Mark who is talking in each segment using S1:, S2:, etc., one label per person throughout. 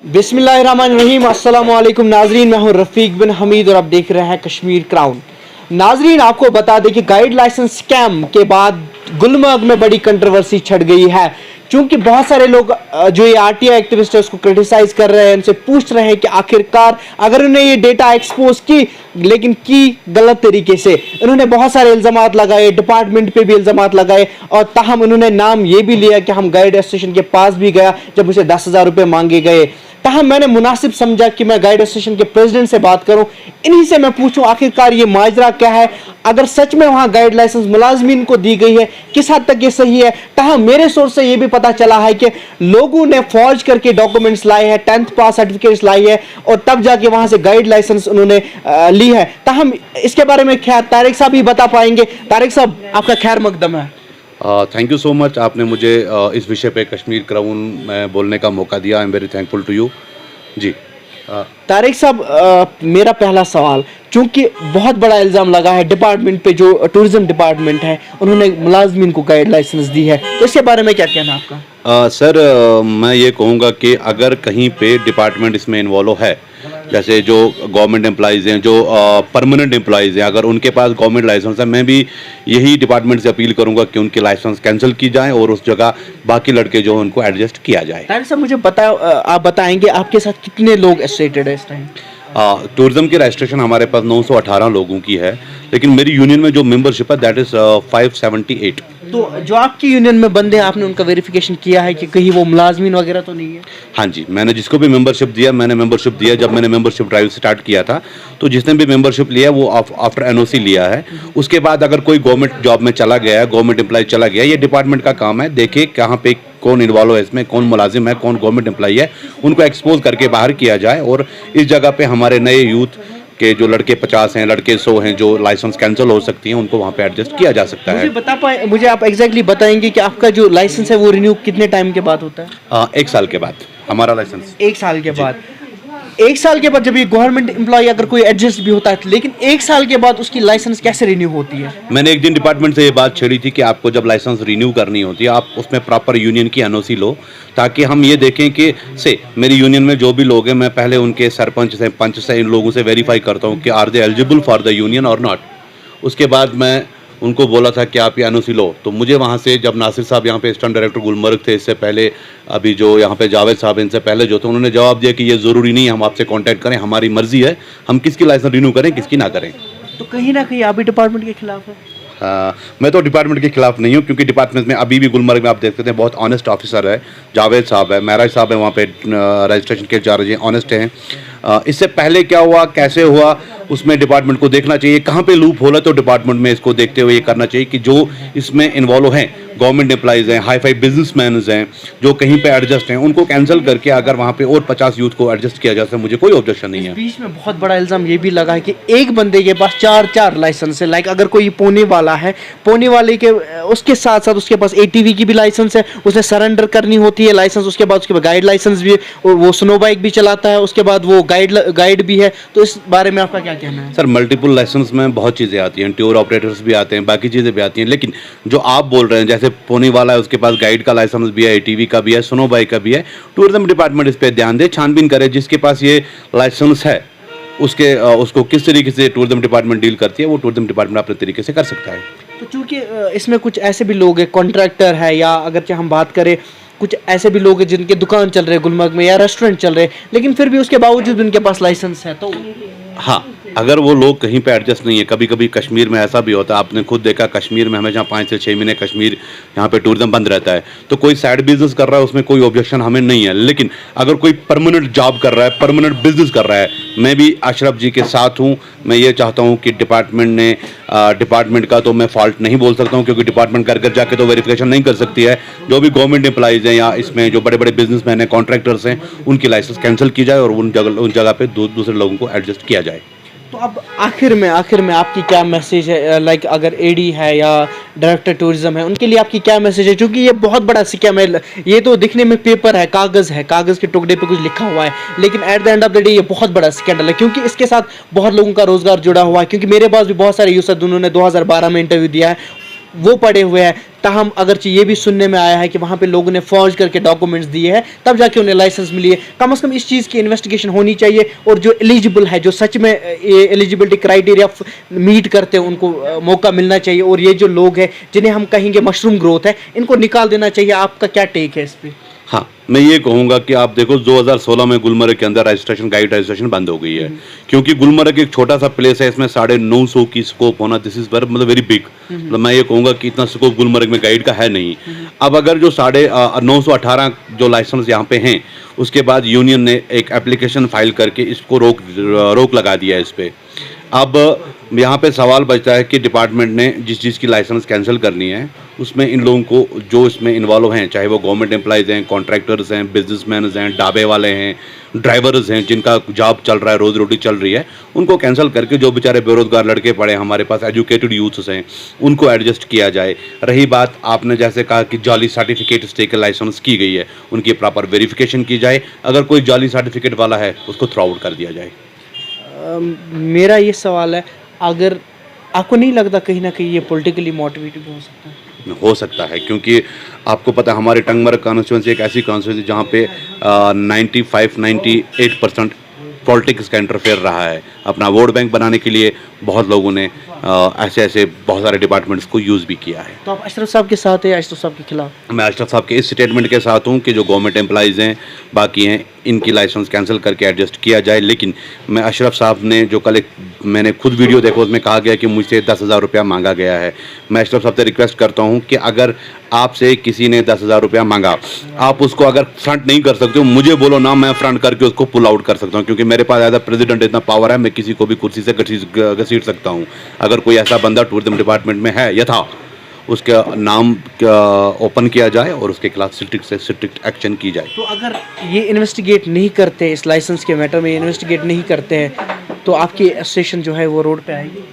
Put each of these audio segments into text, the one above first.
S1: बिस्मिल्लाहिर्रहमानिर्रहीम। अस्सलाम वालेकुम नाजरीन, मैं हूं रफ़ीक बिन हमीद और आप देख रहे हैं कश्मीर क्राउन। नाजरीन, आपको बता दें कि गाइड लाइसेंस स्कैम के बाद गुलमर्ग में बड़ी कंट्रोवर्सी छिड़ गई है, क्योंकि बहुत सारे लोग जो ये आरटीआई एक्टिविस्ट है उसको क्रिटिसाइज कर रहे हैं, उनसे पूछ रहे हैं कि आखिरकार अगर उन्हें ये डेटा एक्सपोज की लेकिन की गलत तरीके से, उन्होंने बहुत सारे इल्जामात लगाए, डिपार्टमेंट पे भी इल्जामात लगाए और ताहम उन्होंने नाम ये भी लिया कि हम गाइड स्टेशन के पास भी गया जब मुझे 10,000 रुपये मांगे गए। ताहम मैंने मुनासिब समझा कि मैं गाइड स्टेशन के प्रेसिडेंट से बात करूं, इन्हीं से मैं पूछूं आखिरकार ये माजरा क्या है, अगर सच में वहां गाइड लाइसेंस मुलाजमीन को दी गई है किस हद तक ये सही है। ताहम मेरे सोर्स से ये भी पता चला है कि लोगों ने फॉर्ज करके डॉक्यूमेंट्स लाए हैं, 10th पास सर्टिफिकेट्स लाई है और तब जाके वहां से गाइड लाइसेंस उन्होंने ली है। ताहम इसके बारे में खैर तारिक साहब ही बता पाएंगे। तारिक साहब, आपका खैर मकदम है।
S2: थैंक यू सो मच, आपने मुझे इस विषय पे कश्मीर क्राउन में बोलने का मौका दिया। I am very thankful to you ji.
S1: Tariq साहब, मेरा पहला सवाल, चूंकि बहुत बड़ा इल्ज़ाम लगा है डिपार्टमेंट पे, जो टूरिज्म डिपार्टमेंट है उन्होंने मुलाजमीन को गाइड लाइसेंस दी है, तो इसके बारे में क्या कहना है आपका?
S2: सर, मैं ये कहूँगा कि अगर कहीं पे डिपार्टमेंट इसमें इन्वॉल्व है, जैसे जो गवर्नमेंट एम्प्लॉइज़ हैं, जो परमानेंट एम्प्लॉइज़ हैं, अगर उनके पास गवर्नमेंट लाइसेंस है, मैं भी यही डिपार्टमेंट से अपील करूंगा कि उनके लाइसेंस कैंसिल की जाए और उस जगह बाकी लड़के जो उनको एडजस्ट किया जाए।
S1: तारिक साहब, मुझे आप बताएंगे आपके साथ कितने लोग एसोसिएटेड है इस टाइम?
S2: टूरिज्म की रजिस्ट्रेशन हमारे पास 918 लोगों की है, लेकिन मेरी यूनियन में जो मेंबरशिप है दैट इज़ 578।
S1: तो जो आपकी यूनियन में बंदे हैं, आपने उनका वेरिफिकेशन किया है कि कहीं वो मुलाजमीन वगैरह तो नहीं है?
S2: हाँ जी, मैंने जिसको भी मेंबरशिप दिया, मैंने मेंबरशिप दिया जब मैंने मेंबरशिप ड्राइव स्टार्ट किया था, तो जिसने भी मेंबरशिप लिया वो आफ्टर एनओसी लिया है। उसके बाद अगर कोई गवर्नमेंट जॉब में चला गया है, गवर्नमेंट एम्प्लॉय चला गया, ये डिपार्टमेंट का काम है, देखे कहाँ पे कौन इन्वॉल्व है इसमें, कौन मुलाजिम है, कौन गवर्नमेंट एम्प्लॉय है, उनको एक्सपोज करके बाहर किया जाए। और इस जगह पे हमारे नए यूथ के जो लड़के 50 हैं, लड़के 100 हैं, जो लाइसेंस कैंसिल हो सकती हैं, उनको वहाँ पे एडजस्ट किया जा सकता है।
S1: मुझे आप एग्जैक्टली बताएंगे कि आपका जो लाइसेंस है वो रिन्यू कितने टाइम के बाद होता है?
S2: 1 साल के बाद हमारा लाइसेंस।
S1: 1 साल के बाद? 1 साल के बाद जब ये गवर्नमेंट एम्प्लॉय अगर कोई एडजस्ट भी होता है, लेकिन 1 साल के बाद उसकी लाइसेंस कैसे रिन्यू होती है?
S2: मैंने एक दिन डिपार्टमेंट से ये बात छेड़ी थी कि आपको जब लाइसेंस रिन्यू करनी होती है, आप उसमें प्रॉपर यूनियन की एनओसी लो, ताकि हम ये देखें कि मेरी यूनियन में जो भी लोग हैं, मैं पहले उनके सरपंच से, पंच से, इन लोगों से वेरीफाई करता हूँ कि are they eligible for the union और नॉट। उसके बाद मैं उनको बोला था कि आप ये एनओसी लो, तो मुझे वहाँ से जब नासिर साहब यहाँ पे असिस्टेंट डायरेक्टर गुलमर्ग थे, इससे पहले अभी जो यहाँ पे जावेद साहब, इनसे पहले जो थे, उन्होंने जवाब दिया कि ये ज़रूरी नहीं है, हम आपसे कांटेक्ट करें, हमारी मर्जी है, हम किसकी लाइसेंस रिन्यू करें, किसकी ना करें।
S1: तो कहीं ना कहीं आप भी डिपार्टमेंट के खिलाफ है?
S2: मैं तो डिपार्टमेंट के खिलाफ नहीं हूँ, क्योंकि डिपार्टमेंट में अभी भी गुलमर्ग में आप देख सकते हैं बहुत ऑनेस्ट ऑफिसर है, जावेद साहब है, महराज साहब है, वहाँ पे रजिस्ट्रेशन के चार्ज हैं, ऑनेस्ट हैं। इससे पहले क्या हुआ, कैसे हुआ, उसमें डिपार्टमेंट को देखना चाहिए, कहाँ पे लूप होल है, तो डिपार्टमेंट में इसको देखते हुए ये करना चाहिए कि जो इसमें इन्वॉल्व हैं, गवर्नमेंट एम्प्लॉइज़ हैं, हाई फाई बिजनेसमैन हैं, जो कहीं पे एडजस्ट हैं, उनको कैंसिल करके अगर वहाँ पे और 50 यूथ को एडजस्ट किया जा सकता है, मुझे कोई ऑब्जेक्शन नहीं है।
S1: बीच में बहुत बड़ा इल्ज़ाम ये भी लगा है कि एक बंदे के पास 4 लाइसेंस है। लाइक अगर कोई पुणे वाला है, पुणे वाले के उसके साथ साथ उसके पास एटीवी की भी लाइसेंस है, उसे सरेंडर करनी होती है लाइसेंस, उसके बाद गाइड लाइसेंस भी, वो स्नो बाइक भी चलाता है, उसके बाद वो गाइड भी है। तो इस बारे में आपका क्या कहना है?
S2: सर, मल्टीपल लाइसेंस में बहुत चीज़ें आती हैं, टूर ऑपरेटर्स भी आते हैं, बाकी चीज़ें भी आती हैं, लेकिन जो आप बोल रहे हैं, जैसे पुणे वाला है, उसके पास गाइड का लाइसेंस भी है, एटीवी का भी है, स्नो बाइक का भी है, टूरिज्म डिपार्टमेंट इस पर ध्यान दे, छानबीन करे, जिसके पास ये लाइसेंस है उसको किस तरीके से टूरिज्म डिपार्टमेंट डील करती है, वो टूरिज्म डिपार्टमेंट अपने तरीके से कर सकता है।
S1: तो चूँकि इसमें कुछ ऐसे भी लोग हैं, कॉन्ट्रैक्टर है, या अगर हम बात करें कुछ ऐसे भी लोग हैं जिनके दुकान चल रहे हैं गुलमर्ग में या रेस्टोरेंट चल रहे हैं, लेकिन फिर भी उसके बावजूद उनके पास लाइसेंस है, तो
S2: हाँ, अगर वो लोग कहीं पे एडजस्ट नहीं है, कभी कभी कश्मीर में ऐसा भी होता है, आपने खुद देखा कश्मीर में हमेशा 5 से 6 महीने कश्मीर यहाँ पे टूरिज्म बंद रहता है, तो कोई साइड बिजनेस कर रहा है उसमें कोई ऑब्जेक्शन हमें नहीं है, लेकिन अगर कोई परमानेंट जॉब कर रहा है, परमानेंट बिजनेस कर रहा है, मैं भी अशरफ जी के साथ हूँ। मैं ये चाहता हूँ कि डिपार्टमेंट का तो मैं फॉल्ट नहीं बोल सकता हूँ, क्योंकि डिपार्टमेंट घर जाके तो वेरिफिकेशन नहीं कर सकती है। जो भी गवर्नमेंट एम्प्लॉइज़ हैं या इसमें जो बड़े बड़े बिजनेसमैन हैं, कॉन्ट्रैक्टर्स हैं, उनकी लाइसेंस कैंसिल की जाए और उन जगह पे दूसरे लोगों को एडजस्ट किया जाए।
S1: तो अब आखिर में आपकी क्या मैसेज है? लाइक अगर एडी है या डायरेक्टर टूरिज्म है, उनके लिए आपकी क्या मैसेज है? क्योंकि ये बहुत बड़ा स्कैम है, ये तो दिखने में पेपर है, कागज़ के टुकड़े पे कुछ लिखा हुआ है, लेकिन at the end of the day ये बहुत बड़ा स्कैंडल है, क्योंकि इसके साथ बहुत लोगों का रोजगार जुड़ा हुआ है। क्योंकि मेरे पास भी बहुत सारे यूसर, उन्होंने 2012 में इंटरव्यू दिया है, वो पड़े हुए हैं, ताहम अगरचे ये भी सुनने में आया है कि वहाँ पे लोगों ने फॉर्ज करके डॉक्यूमेंट्स दिए हैं तब जाके उन्हें लाइसेंस मिली है। कम से कम इस चीज़ की इन्वेस्टिगेशन होनी चाहिए और जो एलिजिबल है, जो सच में ये एलिजिबिलिटी क्राइटेरिया मीट करते हैं, उनको मौका मिलना चाहिए। और ये जो लोग हैं जिन्हें हम कहेंगे मशरूम ग्रोथ है, इनको निकाल देना चाहिए। आपका क्या टेक है इस पर?
S2: हाँ, मैं ये कहूँगा कि आप देखो 2016 में गुलमर्ग के अंदर रजिस्ट्रेशन, गाइड रजिस्ट्रेशन बंद हो गई है, क्योंकि गुलमर्ग एक छोटा सा प्लेस है, इसमें 950 की स्कोप होना, दिस इज मतलब वेरी बिग। मतलब मैं ये कहूँगा कि इतना स्कोप गुलमर्ग में गाइड का है नहीं। अब अगर जो 918 जो लाइसेंस यहाँ पे हैं, उसके बाद यूनियन ने एक एप्लीकेशन फाइल करके इसको रोक लगा दिया है इस पर। अब यहाँ पे सवाल बचता है कि डिपार्टमेंट ने जिस चीज़ की लाइसेंस कैंसिल करनी है उसमें इन लोगों को जो इसमें इन्वॉल्व हैं, चाहे वो गवर्नमेंट एम्प्लॉइज़ हैं, कॉन्ट्रैक्टर्स हैं, बिजनेसमैन हैं, ढाबे वाले हैं, ड्राइवर्स हैं, जिनका जॉब चल रहा है, रोज़ी रोटी चल रही है, उनको कैंसिल करके जो बेचारे बेरोजगार लड़के पड़े हमारे पास, एजुकेटेड यूथ्स हैं, उनको एडजस्ट किया जाए। रही बात आपने जैसे कहा कि जाली सर्टिफिकेट स्टे के लाइसेंस की गई है, उनकी प्रॉपर वेरिफिकेशन की जाए। अगर कोई जाली सर्टिफिकेट वाला है उसको थ्रो आउट कर दिया जाए।
S1: मेरा ये सवाल है, अगर आपको नहीं लगता कहीं ना कहीं ये पॉलिटिकली मोटिवेटेड हो सकता है?
S2: हो सकता है, क्योंकि आपको पता है हमारे टंगमर्ग कॉन्स्टिट्यूंसी एक ऐसी कॉन्स्टिट्यूंसी जहाँ पे 95-98% पॉलिटिक्स का इंटरफेयर रहा है। अपना वोट बैंक बनाने के लिए बहुत लोगों ने ऐसे बहुत सारे डिपार्टमेंट्स को यूज़ भी किया है।
S1: तो आप अशरफ साहब के साथ है या अशरफ साहब के खिलाफ?
S2: मैं अशरफ साहब के इस स्टेटमेंट के साथ हूँ कि जो गवर्नमेंट एम्प्लॉइज़ हैं, बाकी हैं, इनकी लाइसेंस कैंसिल करके एडजस्ट किया जाए। लेकिन मैं अशरफ साहब ने जो कल एक मैंने खुद वीडियो देखा, उसमें कहा गया कि मुझसे 10,000 रुपया मांगा गया है। मैं अशरफ साहब से रिक्वेस्ट करता हूँ कि अगर आपसे किसी ने 10,000 रुपया मांगा, आप उसको अगर फ्रंट नहीं कर सकते हो, मुझे बोलो ना, मैं फ्रंट करके उसको पुल आउट कर सकता हूँ, क्योंकि मेरे पास एज अ प्रेसिडेंट इतना पावर है, मैं किसी को भी कुर्सी से घसीट सकता हूँ। अगर कोई ऐसा बंदा टूरिज्म डिपार्टमेंट में है या था, उसका नाम ओपन किया जाए और उसके खिलाफ स्ट्रिक्ट एक्शन की जाए।
S1: तो अगर ये इन्वेस्टिगेट नहीं करते, इस लाइसेंस के मैटर में इन्वेस्टिगेट नहीं करते हैं, तो आपकी एसोसिएशन जो है वो रोड पे आएगी?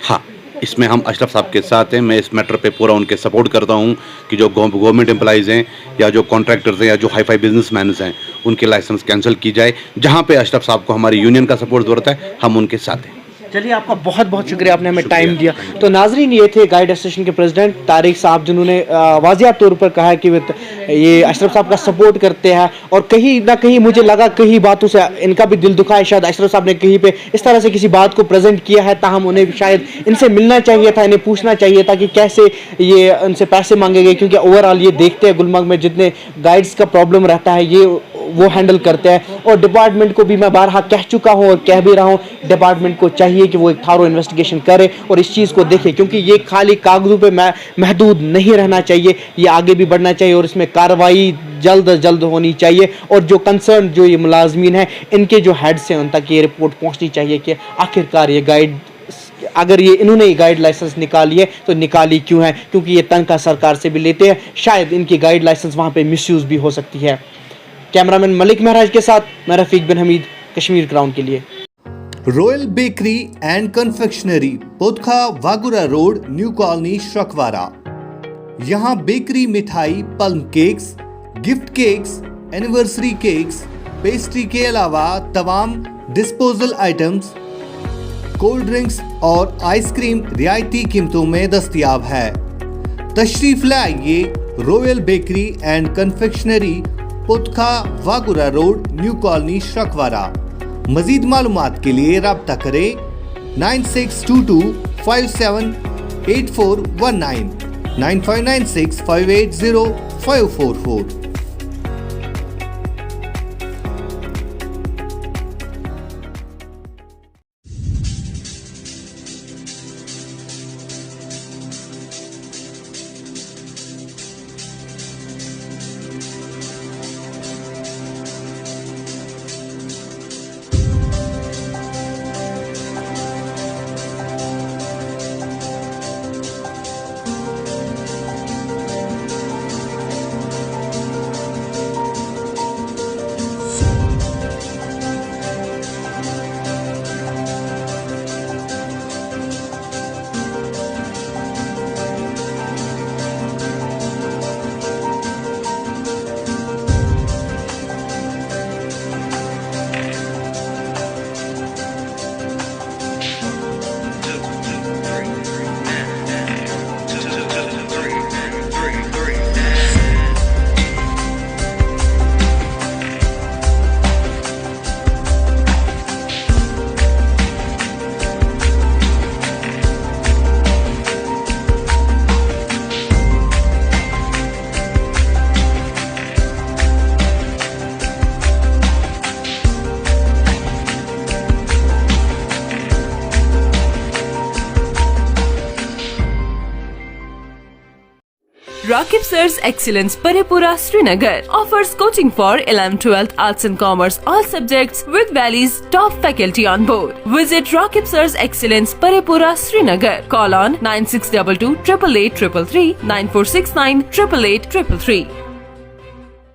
S2: हाँ, इसमें हम अशरफ साहब के साथ हैं। मैं इस मैटर पे पूरा उनके सपोर्ट करता हूँ कि जो गवर्नमेंट एम्प्लॉइज़ हैं या जो कॉन्ट्रैक्टर्स हैं या जो हाई फाई बिजनेसमैन हैं, उनके लाइसेंस कैंसिल की जाए। जहाँ पे अशरफ साहब को हमारी यूनियन का सपोर्ट ज़रूरत है, हम उनके साथ हैं।
S1: चलिए, आपका बहुत बहुत शुक्रिया, आपने हमें टाइम दिया। तो नाजरीन, ये थे गाइड एसोसिएशन के प्रेसिडेंट तारिक साहब, जिन्होंने वाज़ियात तौर पर कहा कि ये अशरफ साहब का सपोर्ट करते हैं। और कहीं ना कहीं मुझे लगा कहीं बातों से इनका भी दिल दुखा है, शायद अशरफ साहब ने कहीं पे इस तरह से किसी बात को प्रेजेंट किया है। ताहम उन्हें शायद इनसे मिलना चाहिए था, इन्हें पूछना चाहिए था कि कैसे ये उनसे पैसे मांगे गए, क्योंकि ओवरऑल ये देखते हैं गुलमर्ग में जितने गाइड्स का प्रॉब्लम रहता है, ये वो हैंडल करते हैं। और डिपार्टमेंट को भी मैं बारहा कह चुका हूँ और कह भी रहा हूँ, डिपार्टमेंट को चाहिए कि वो एक थारो इन्वेस्टिगेशन करे और इस चीज़ को देखे, क्योंकि ये खाली कागजों पे महदूद नहीं रहना चाहिए, ये आगे भी बढ़ना चाहिए और इसमें कार्रवाई जल्द अज जल्द होनी चाहिए। और जो कंसर्न जो ये मुलाजमीन हैं, इनके जो हेड्स हैं, उन तक ये रिपोर्ट पहुँचनी चाहिए कि आखिरकार ये गाइड, अगर ये इन्होंने गाइड लाइसेंस निकाली है तो निकाली क्यों है, क्योंकि ये तनख्वाह सरकार से भी लेते हैं। शायद इनकी गाइड लाइसेंस वहाँ पे मिसयूज़ भी हो सकती है। कैमरामैन मलिक महराज के साथ मैं रफीक बिन हमीद, कश्मीर क्राउन के लिए।
S3: Royal bakery and confectionery, Potkha Wagura road, new colony, Shakwara. यहाँ बेकरी, मिठाई, plum cakes, gift cakes, anniversary cakes, pastry के अलावा तमाम डिस्पोजल आइटम्स, कोल्ड ड्रिंक्स और आइसक्रीम रियायती कीमतों में दस्तयाब है। तशरीफ लाइए royal bakery and confectionery, Potkha Wagura road, new colony, Shakwara. मजीद मालूमात के लिए राब्ता करें 9622578419 9596580544।
S4: Rakib Sir's Excellence Parepura Srinagar offers coaching for 11th, 12th Arts and Commerce all subjects with Valley's top faculty on board. Visit Rakib Sir's Excellence Parepura Srinagar. Call on 9622 888 333 9469 888 333.